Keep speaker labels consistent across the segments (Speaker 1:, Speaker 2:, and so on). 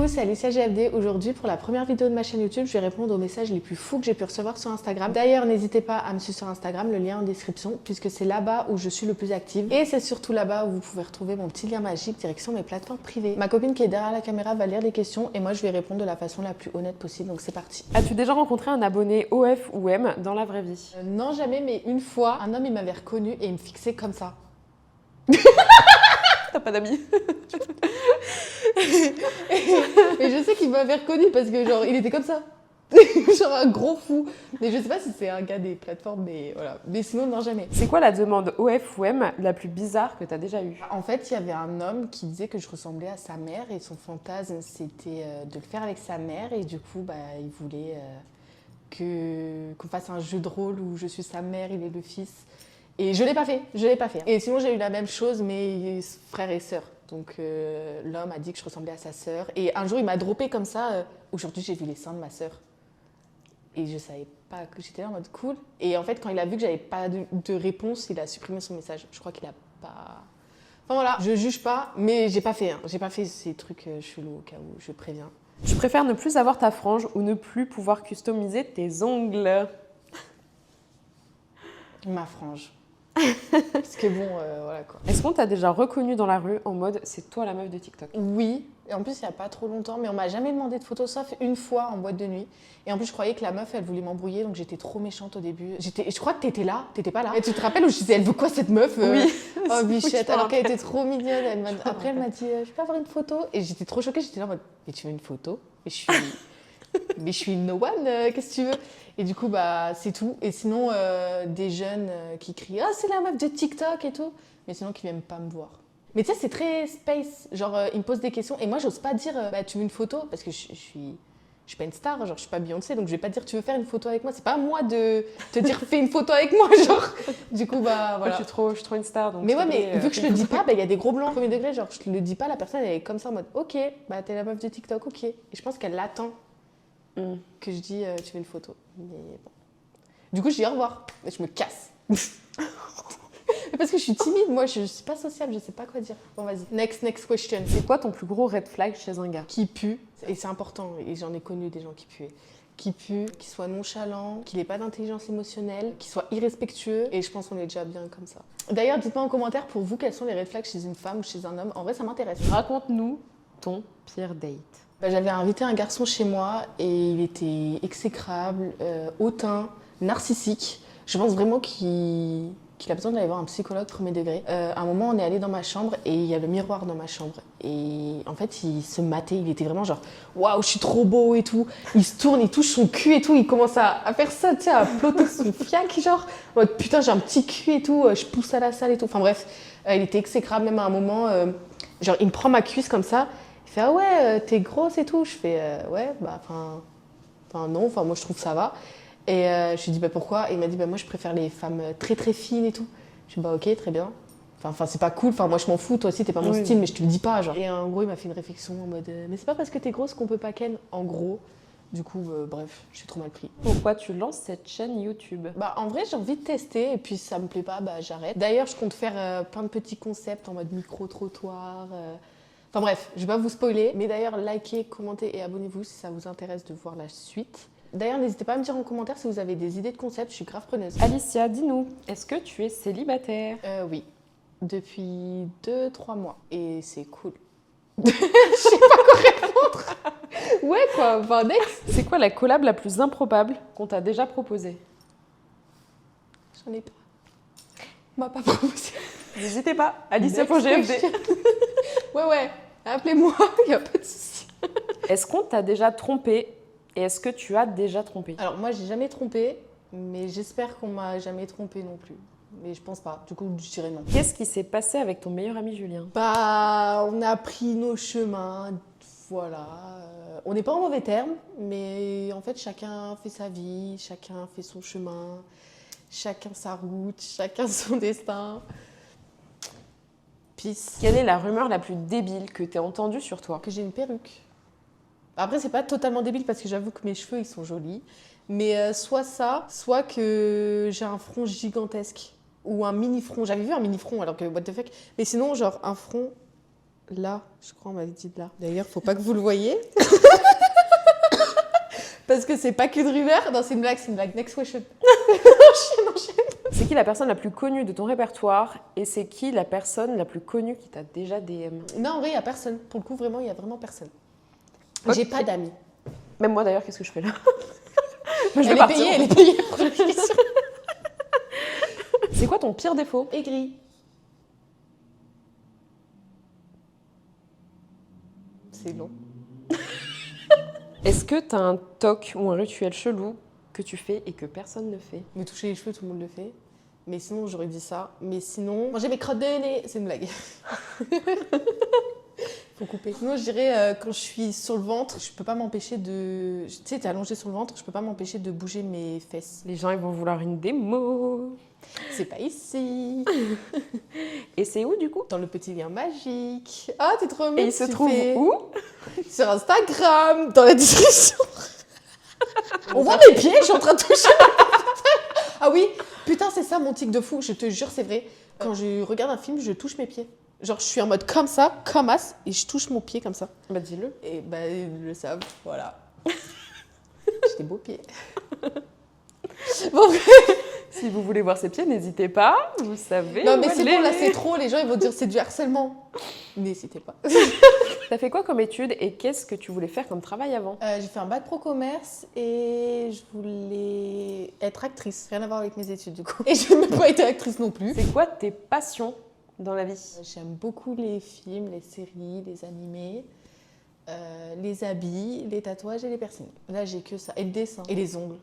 Speaker 1: vous, c'est Alicia GFD. Aujourd'hui, pour la première vidéo de ma chaîne YouTube, je vais répondre aux messages les plus fous que j'ai pu recevoir sur Instagram. D'ailleurs, n'hésitez pas à me suivre sur Instagram, le lien en description, puisque c'est là-bas où je suis le plus active. Et c'est surtout là-bas où vous pouvez retrouver mon petit lien magique direction mes plateformes privées. Ma copine qui est derrière la caméra va lire les questions et moi je vais répondre de la façon la plus honnête possible, donc c'est parti.
Speaker 2: As-tu déjà rencontré un abonné OF ou M dans la vraie vie?
Speaker 1: Non, jamais, mais une fois, un homme il m'avait reconnu et il me fixait comme ça.
Speaker 2: T'as pas d'amis?
Speaker 1: Et je sais qu'il m'avait reconnu parce que genre il était comme ça. Genre un gros fou. Mais je sais pas si c'est un gars des plateformes, mais voilà. Mais sinon, non, jamais.
Speaker 2: C'est quoi la demande OF ou M la plus bizarre que t'as déjà eue?
Speaker 1: En fait, il y avait un homme qui disait que je ressemblais à sa mère et son fantasme c'était de le faire avec sa mère et du coup bah, il voulait qu'on fasse un jeu de rôle où je suis sa mère, il est le fils. Et je l'ai pas fait, Et sinon j'ai eu la même chose mais frère et sœur. Donc l'homme a dit que je ressemblais à sa sœur et un jour il m'a droppé comme ça. Aujourd'hui j'ai vu les seins de ma sœur. Et je savais pas que j'étais là en mode cool. Et en fait, quand il a vu que j'avais pas de réponse, il a supprimé son message. Je crois qu'il a pas... Enfin voilà, je juge pas, mais j'ai pas fait. J'ai pas fait ces trucs chelous au cas où, je préviens.
Speaker 2: Tu préfères ne plus avoir ta frange ou ne plus pouvoir customiser tes ongles?
Speaker 1: Ma frange. Parce que bon, voilà quoi.
Speaker 2: Est-ce qu'on t'a déjà reconnu dans la rue en mode c'est toi la meuf de TikTok?
Speaker 1: Oui, et en plus il y a pas trop longtemps, mais on m'a jamais demandé de photos sauf une fois en boîte de nuit. Et en plus je croyais que la meuf elle voulait m'embrouiller, donc j'étais trop méchante au début. Je crois que t'étais là, t'étais pas là. Et tu te rappelles où je disais elle veut quoi cette meuf?
Speaker 2: Oui.
Speaker 1: Oh bichette, alors qu'elle était trop mignonne. Après elle m'a dit je peux avoir une photo? Et j'étais trop choquée, j'étais là en mode mais tu veux une photo? Mais je suis no one, qu'est-ce que tu veux? Et du coup, bah, c'est tout. Et sinon, des jeunes qui crient « Ah, c'est la meuf de TikTok et tout !» Mais sinon, qui viennent pas me voir. Mais tu sais, c'est très space. Genre, ils me posent des questions. Et moi, j'ose pas dire « Bah, tu veux une photo ?» Parce que je suis pas une star, genre, je suis pas Beyoncé. Donc, je vais pas dire « Tu veux faire une photo avec moi ?» C'est pas à moi de te dire « Fais une photo avec moi !» Genre, du coup, bah, voilà.
Speaker 2: Je suis trop une star. Donc
Speaker 1: Mais ouais, mais vu que je le dis pas, bah, y a des gros blancs. Premier degré, genre, je le dis pas, la personne, elle est comme ça en mode « Ok, bah, t'es la meuf de TikTok, ok. » Et je pense qu'elle l'attend. Que je dis tu veux une photo. Mais bon. Du coup je dis au revoir et je me casse. Parce que je suis timide, moi je suis pas sociable, je sais pas quoi dire. Bon vas-y, next question.
Speaker 2: C'est quoi ton plus gros red flag chez un gars?
Speaker 1: Qui pue, et c'est important, et j'en ai connu des gens qui puaient. Qui pue, qui soit nonchalant, qu'il n'ait pas d'intelligence émotionnelle, qui soit irrespectueux, et je pense qu'on est déjà bien comme ça. D'ailleurs dites-moi en commentaire pour vous quels sont les red flags chez une femme ou chez un homme. En vrai ça m'intéresse.
Speaker 2: Raconte-nous ton pire date.
Speaker 1: J'avais invité un garçon chez moi et il était exécrable, hautain, narcissique. Je pense vraiment qu'il a besoin d'aller voir un psychologue premier degré. À un moment, on est allé dans ma chambre et il y a le miroir dans ma chambre. Et en fait, il se matait, il était vraiment genre « Waouh, je suis trop beau » et tout. Il se tourne, il touche son cul et tout, il commence à faire ça, tu sais, à plotter son fiac, genre en mode « Putain, j'ai un petit cul et tout, je pousse à la salle et tout ». Enfin bref, il était exécrable même à un moment. Genre, il me prend ma cuisse comme ça. Il fait « Ah ouais, t'es grosse et tout ?» Je fais « Ouais, bah, enfin non, enfin moi je trouve que ça va. » Et je lui dis « Bah pourquoi ?» Et il m'a dit « Bah moi je préfère les femmes très très fines et tout. » Je dis « Bah ok, très bien. Enfin c'est pas cool, enfin moi je m'en fous, toi aussi t'es pas mon style, mais je te le dis pas. » Genre. Et en gros il m'a fait une réflexion en mode « Mais c'est pas parce que t'es grosse qu'on peut pas ken. » En gros. Du coup, bref, je suis trop mal pris.
Speaker 2: Pourquoi tu lances cette chaîne YouTube?
Speaker 1: Bah en vrai j'ai envie de tester et puis si ça me plaît pas, bah j'arrête. D'ailleurs je compte faire plein de petits concepts en mode micro-trottoir. Enfin bref, je vais pas vous spoiler, mais d'ailleurs likez, commentez et abonnez-vous si ça vous intéresse de voir la suite. D'ailleurs n'hésitez pas à me dire en commentaire si vous avez des idées de concepts, je suis grave preneuse.
Speaker 2: Alicia, dis-nous, est-ce que tu es célibataire?
Speaker 1: Oui, depuis 2-3 mois et c'est cool. Je sais pas quoi répondre. Ouais quoi, enfin next.
Speaker 2: C'est quoi la collab la plus improbable qu'on t'a déjà proposée?
Speaker 1: J'en ai pas. On m'a pas proposé.
Speaker 2: N'hésitez pas, Alicia.gfd.
Speaker 1: Ouais, appelez-moi, y a pas de souci.
Speaker 2: Est-ce qu'on t'a déjà trompé et est-ce que tu as déjà trompé?
Speaker 1: Alors moi j'ai jamais trompé, mais j'espère qu'on m'a jamais trompé non plus. Mais je pense pas, du coup je dirais non.
Speaker 2: Qu'est-ce qui s'est passé avec ton meilleur ami Julien?
Speaker 1: Bah on a pris nos chemins, voilà. On n'est pas en mauvais termes, mais en fait chacun fait sa vie, chacun fait son chemin, chacun sa route, chacun son destin. Peace.
Speaker 2: Quelle est la rumeur la plus débile que t'aies entendue sur toi?
Speaker 1: Que j'ai une perruque. Après, c'est pas totalement débile parce que j'avoue que mes cheveux, ils sont jolis. Mais soit ça, soit que j'ai un front gigantesque. Ou un mini-front. J'avais vu un mini-front alors que what the fuck. Mais sinon, genre un front Là, je crois on m'avait dit là. D'ailleurs, faut pas que vous le voyez. Parce que c'est pas qu'une rumeur. Non, c'est une blague, c'est une blague. Next question. Enchaîne.
Speaker 2: C'est qui la personne la plus connue de ton répertoire et c'est qui la personne la plus connue qui t'a déjà DM?
Speaker 1: Non, en vrai, il y a personne. Pour le coup, vraiment, il y a vraiment personne.
Speaker 2: Ok.
Speaker 1: J'ai pas d'amis.
Speaker 2: Même moi d'ailleurs, qu'est-ce que je fais là?
Speaker 1: Elle est payée, elle est payée pour la question.
Speaker 2: C'est quoi ton pire défaut?
Speaker 1: Aigri. C'est long.
Speaker 2: Est-ce que t'as un toc ou un rituel chelou que tu fais et que personne ne fait?
Speaker 1: Me toucher les cheveux, tout le monde le fait. Mais sinon, j'aurais dit ça. Mais sinon, manger mes crottes de nez, c'est une blague. Faut couper. Sinon, je dirais quand je suis sur le ventre, je peux pas m'empêcher de. Tu sais, t'es allongée sur le ventre, je peux pas m'empêcher de bouger mes fesses.
Speaker 2: Les gens ils vont vouloir une démo.
Speaker 1: C'est pas ici.
Speaker 2: Et c'est où du coup?
Speaker 1: Dans le petit lien magique. Ah, t'es trop mignon.
Speaker 2: Et il se trouve où?
Speaker 1: Sur Instagram, dans la description. On voit mes pieds, je suis en train de toucher. Ah oui, putain, c'est ça mon tic de fou, je te jure, c'est vrai. Quand je regarde un film, je touche mes pieds. Genre, je suis en mode comme ça, comme as, et je touche mon pied comme ça.
Speaker 2: Bah dis-le.
Speaker 1: Et bah, ils le savent, voilà. J'ai des beaux pieds. Bon,
Speaker 2: Si vous voulez voir ses pieds, n'hésitez pas, vous savez.
Speaker 1: non, mais
Speaker 2: où
Speaker 1: c'est
Speaker 2: aller.
Speaker 1: bon, là, c'est trop. Les gens, ils vont dire c'est du harcèlement. N'hésitez pas.
Speaker 2: T'as fait quoi comme études et qu'est-ce que tu voulais faire comme travail avant?
Speaker 1: J'ai fait un bac pro commerce et je voulais être actrice. Rien à voir avec mes études, du coup. Et je n'ai même pas été actrice non plus.
Speaker 2: C'est quoi tes passions dans la vie?
Speaker 1: J'aime beaucoup les films, les séries, les animés, les habits, les tatouages et les piercings. Là, j'ai que ça. Et le dessin. Et les ongles.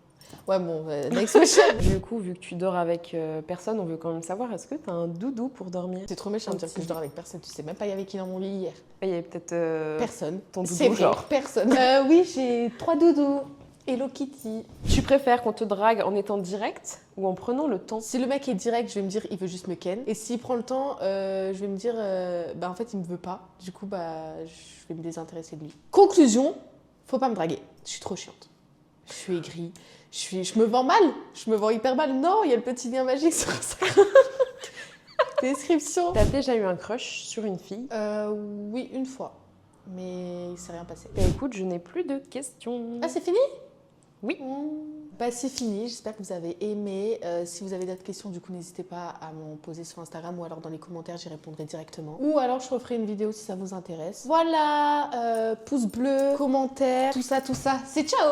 Speaker 1: Ouais, bon, next question.
Speaker 2: Du coup, vu que tu dors avec personne, on veut quand même savoir, est-ce que t'as un doudou pour dormir?
Speaker 1: C'est trop méchant de dire que je dors avec personne. Tu sais même pas avec qui dans mon lit hier.
Speaker 2: Il y avait peut-être
Speaker 1: Personne.
Speaker 2: ton doudou,
Speaker 1: C'est vrai,
Speaker 2: genre.
Speaker 1: personne. Oui, j'ai 3 doudous. Hello Kitty.
Speaker 2: Tu préfères qu'on te drague en étant direct ou en prenant le temps?
Speaker 1: Si le mec est direct, je vais me dire il veut juste me ken. Et s'il prend le temps, je vais me dire bah en fait il me veut pas. Du coup bah je vais me désintéresser de lui. Conclusion, faut pas me draguer. Je suis trop chiante. Je suis aigrie. Je me vends mal. Je me vends hyper mal. Non, il y a le petit lien magique sur Instagram. Description.
Speaker 2: T'as déjà eu un crush sur une fille?
Speaker 1: Oui, une fois. Mais il s'est rien passé.
Speaker 2: Bah écoute, je n'ai plus de questions.
Speaker 1: Ah, c'est fini?
Speaker 2: Oui.
Speaker 1: Bah c'est fini, j'espère que vous avez aimé. Si vous avez d'autres questions, du coup, n'hésitez pas à m'en poser sur Instagram ou alors dans les commentaires, j'y répondrai directement. Ou alors je referai une vidéo si ça vous intéresse. Voilà, pouce bleu, commentaire, tout ça, c'est ciao!